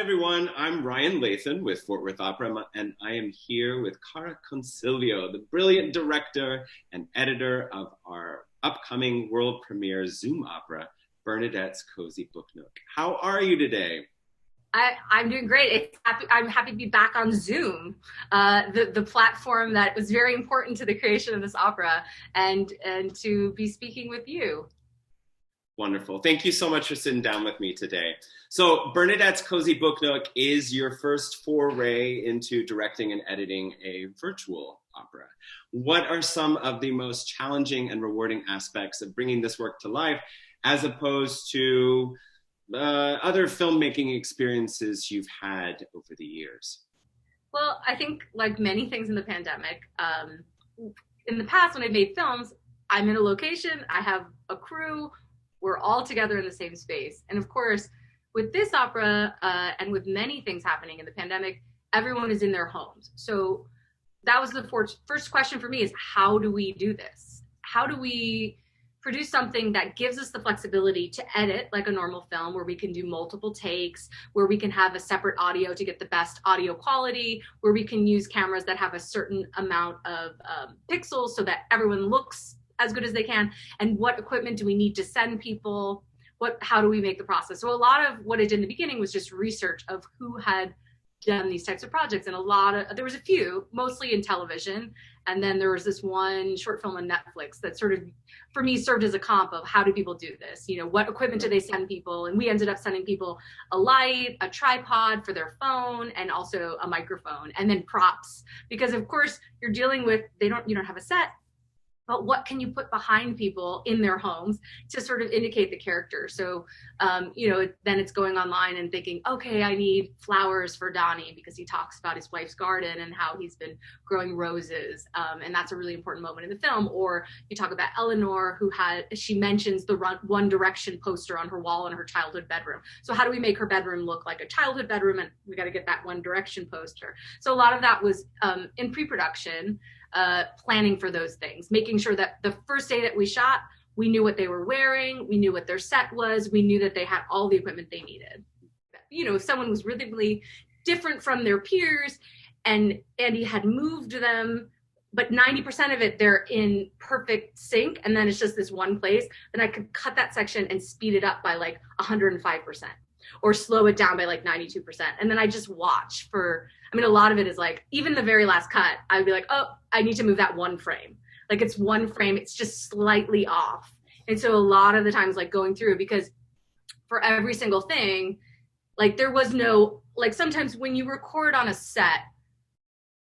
everyone. I'm Ryan Lathan with Fort Worth Opera, and I am here with Cara Consilvio, the brilliant director and editor of our upcoming world premiere Zoom opera, Bernadette's Cozy Book Nook. How are you today? I'm doing great. I'm happy to be back on Zoom, the platform that was very important to the creation of this opera, and to be speaking with you. Wonderful. Thank you so much for sitting down with me today. So Bernadette's Cozy Book Nook is your first foray into directing and editing a virtual opera. What are some of the most challenging and rewarding aspects of bringing this work to life as opposed to other filmmaking experiences you've had over the years? Well, I think like many things in the pandemic, in the past when I made films, I'm in a location, I have a crew, we're all together in the same space. And of course, with this opera and with many things happening in the pandemic, everyone is in their homes. So that was the first question for me is, how do we do this? How do we produce something that gives us the flexibility to edit like a normal film, where we can do multiple takes, where we can have a separate audio to get the best audio quality, where we can use cameras that have a certain amount of pixels so that everyone looks as good as they can, and what equipment do we need to send people, how do we make the process? So a lot of what I did in the beginning was just research of who had done these types of projects, and there was a few, mostly in television, and then there was this one short film on Netflix that sort of, for me, served as a comp of how do people do this? You know, what equipment do they send people? And we ended up sending people a light, a tripod for their phone, and also a microphone, and then props, because of course you're dealing with, you don't have a set, but what can you put behind people in their homes to sort of indicate the character? So, then it's going online and thinking, okay, I need flowers for Donnie because he talks about his wife's garden and how he's been growing roses. And that's a really important moment in the film. Or you talk about Eleanor, she mentions the One Direction poster on her wall in her childhood bedroom. So how do we make her bedroom look like a childhood bedroom? And we got to get that One Direction poster. So a lot of that was in pre-production, planning for those things, making sure that the first day that we shot, we knew what they were wearing, we knew what their set was, we knew that they had all the equipment they needed. You know, if someone was really different from their peers and Andy had moved them, but 90% of it, they're in perfect sync, and then it's just this one place, then I could cut that section and speed it up by like 105%. Or slow it down by like 92%. And then I just watch a lot of it is like, even the very last cut, I'd be like, oh, I need to move that one frame. Like it's one frame, it's just slightly off. And so a lot of the times like going through, because for every single thing, like there was no, like sometimes when you record on a set,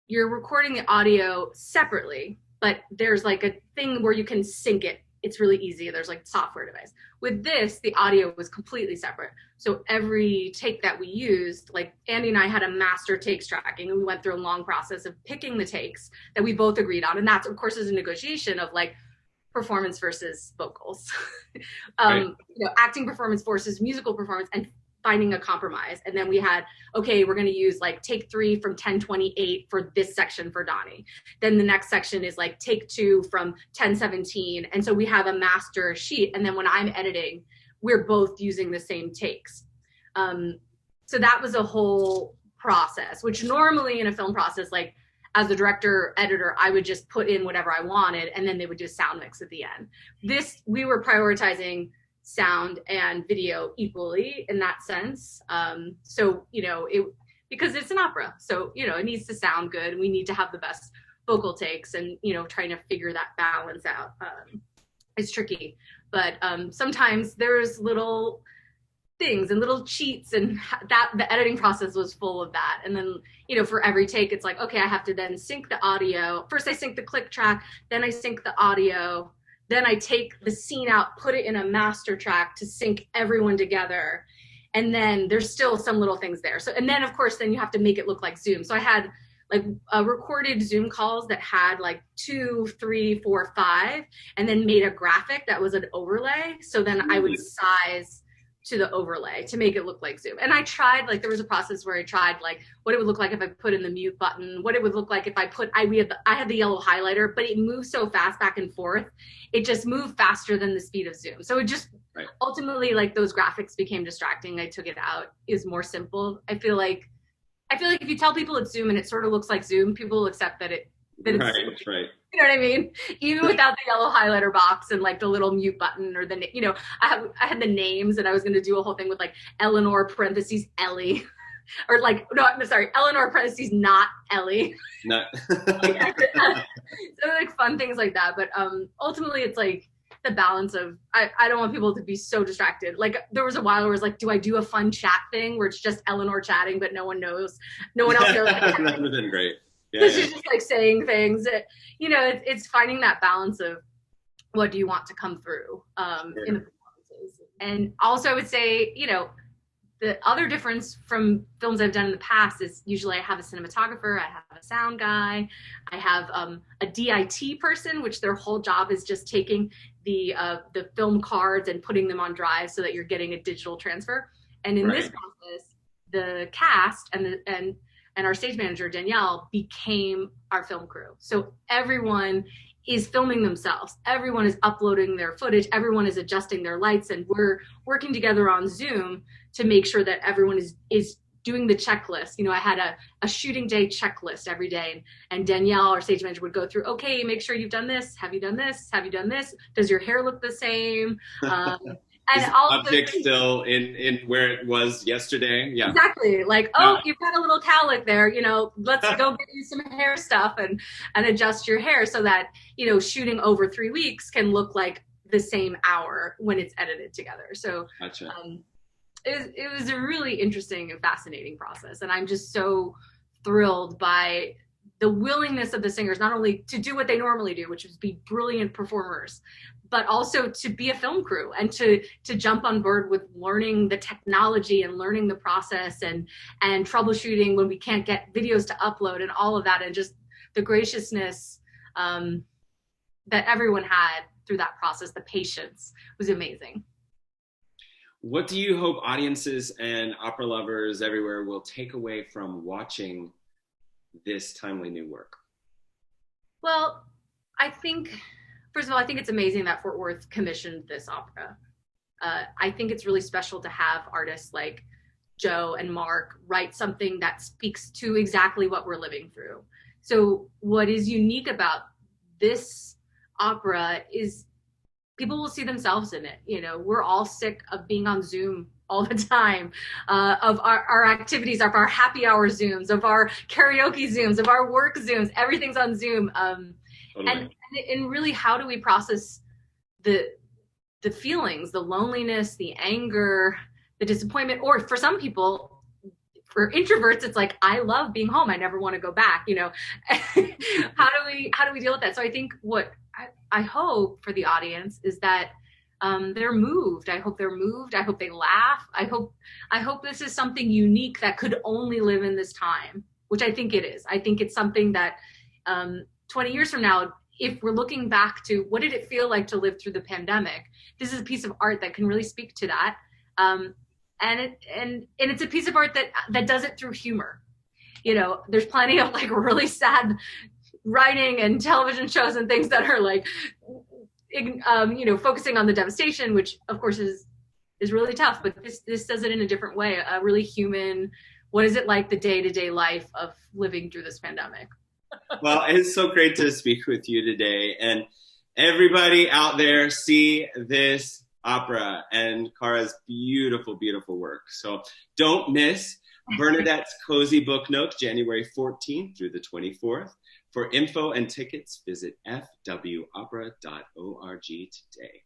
you're recording the audio separately, but there's like a thing where you can sync it. It's really easy. There's like software device. With this, the audio was completely separate. So every take that we used, like Andy and I had a master takes tracking, and we went through a long process of picking the takes that we both agreed on. And that's, of course, is a negotiation of like performance versus vocals, Right. Acting performance versus musical performance, and finding a compromise. And then we had, okay, we're going to use like take 3 from 10:28 for this section for Donnie. Then the next section is like take 2 from 10:17. And so we have a master sheet. And then when I'm editing, we're both using the same takes. So that was a whole process, which normally in a film process, like as the director, editor, I would just put in whatever I wanted, and then they would do a sound mix at the end. This, we were prioritizing sound and video equally in that sense. Because it's an opera, so it needs to sound good, and we need to have the best vocal takes, and trying to figure that balance out is tricky. But sometimes there's little things and little cheats, and that the editing process was full of that. And then for every take, it's like, okay, I have to then sync the audio. First I sync the click track, then I sync the audio, then I take the scene out, put it in a master track to sync everyone together. And then there's still some little things there. So, and then of course, then you have to make it look like Zoom. So I had like recorded Zoom calls that had like 2, 3, 4, 5, and then made a graphic that was an overlay. So then I would size to the overlay to make it look like Zoom. And I tried, like there was a process where I tried like what it would look like if I put in the mute button, what it would look like if I had the yellow highlighter, but it moved so fast back and forth. It just moved faster than the speed of Zoom. So it just, Right. ultimately, like, those graphics became distracting. I took it out. Is more simple. I feel like if you tell people it's Zoom and it sort of looks like Zoom, people will accept that it's Right, Zoom. right. You know what I mean? Even without the yellow highlighter box and like the little mute button or I had the names, and I was going to do a whole thing with like Eleanor parentheses Ellie, or like, no, I'm sorry, Eleanor parentheses not Ellie. Not. So like fun things like that. But ultimately it's like the balance of, I don't want people to be so distracted. Like there was a while where it was like, do I do a fun chat thing where it's just Eleanor chatting but no one else knows That would have been great. so she's just like saying things that, it's finding that balance of what do you want to come through in the performances. And also I would say, the other difference from films I've done in the past is usually I have a cinematographer, I have a sound guy, I have a DIT person, which their whole job is just taking the film cards and putting them on drive so that you're getting a digital transfer. And in this process, the cast and our stage manager, Danielle, became our film crew. So everyone is filming themselves. Everyone is uploading their footage. Everyone is adjusting their lights, and we're working together on Zoom to make sure that everyone is doing the checklist. I had a shooting day checklist every day, and Danielle, our stage manager, would go through, okay, make sure you've done this. Have you done this? Have you done this? Does your hair look the same? And is the object still in where it was yesterday? Yeah. Exactly. Like, oh, you've got a little cowlick there, let's go get you some hair stuff and adjust your hair so that, shooting over 3 weeks can look like the same hour when it's edited together. So gotcha. It was a really interesting and fascinating process. And I'm just so thrilled by the willingness of the singers, not only to do what they normally do, which is be brilliant performers, but also to be a film crew and to jump on board with learning the technology and learning the process and troubleshooting when we can't get videos to upload and all of that. And just the graciousness that everyone had through that process, the patience was amazing. What do you hope audiences and opera lovers everywhere will take away from watching this timely new work? Well, first of all, I think it's amazing that Fort Worth commissioned this opera. I think it's really special to have artists like Joe and Mark write something that speaks to exactly what we're living through. So what is unique about this opera is people will see themselves in it. We're all sick of being on Zoom all the time, of our activities, of our happy hour Zooms, of our karaoke Zooms, of our work Zooms. Everything's on Zoom. Totally. And really, how do we process the feelings, the loneliness, the anger, the disappointment, or for some people, for introverts, it's like, I love being home. I never want to go back. How do we deal with that? So I think what I hope for the audience is that they're moved. I hope they're moved. I hope they laugh. I hope this is something unique that could only live in this time, which I think it is. I think it's something that 20 years from now, if we're looking back to what did it feel like to live through the pandemic, this is a piece of art that can really speak to that. And it's a piece of art that does it through humor. There's plenty of like really sad writing and television shows and things that are like, focusing on the devastation, which of course is really tough, but this does it in a different way, a really human, what is it like the day-to-day life of living through this pandemic? Well, it's so great to speak with you today, and everybody out there, see this opera and Cara's beautiful, beautiful work. So don't miss Bernadette's Cozy Book Nook, January 14th through the 24th. For info and tickets, visit fwopera.org today.